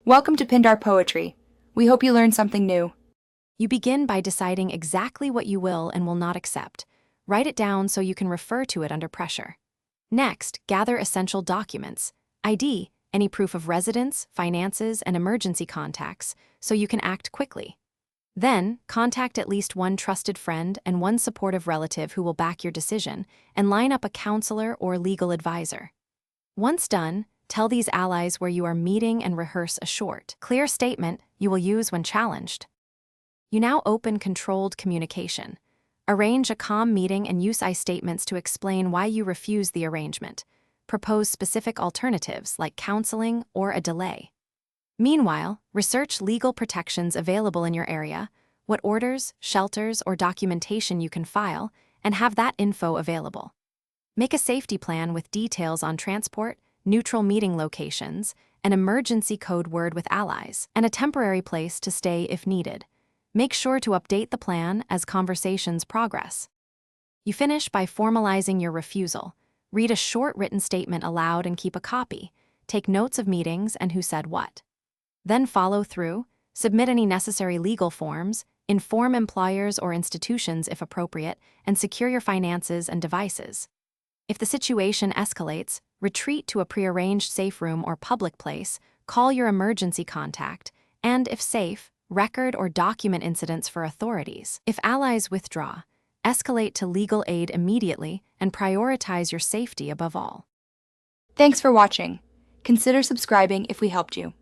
Welcome to Pindar Poetry. We hope you learned something new. You begin by deciding exactly what you will and will not accept. Write it down so you can refer to it under pressure. Next, gather essential documents, ID, any proof of residence, finances, and emergency contacts, so you can act quickly. Then, contact at least one trusted friend and one supportive relative who will back your decision, and line up a counselor or legal advisor. Once done, tell these allies where you are meeting and rehearse a short, clear statement you will use when challenged. You now open controlled communication. Arrange a calm meeting and use I statements to explain why you refuse the arrangement. Propose specific alternatives like counseling or a delay. Meanwhile, research legal protections available in your area, what orders, shelters, or documentation you can file, and have that info available. Make a safety plan with details on transport, neutral meeting locations, an emergency code word with allies, and a temporary place to stay if needed. Make sure to update the plan as conversations progress. You finish by formalizing your refusal. Read a short written statement aloud and keep a copy. Take notes of meetings and who said what. Then follow through, submit any necessary legal forms, inform employers or institutions if appropriate, and secure your finances and devices. If the situation escalates, retreat to a prearranged safe room or public place, call your emergency contact, and, if safe, record or document incidents for authorities. If allies withdraw, escalate to legal aid immediately and prioritize your safety above all. Thanks for watching. Consider subscribing if we helped you.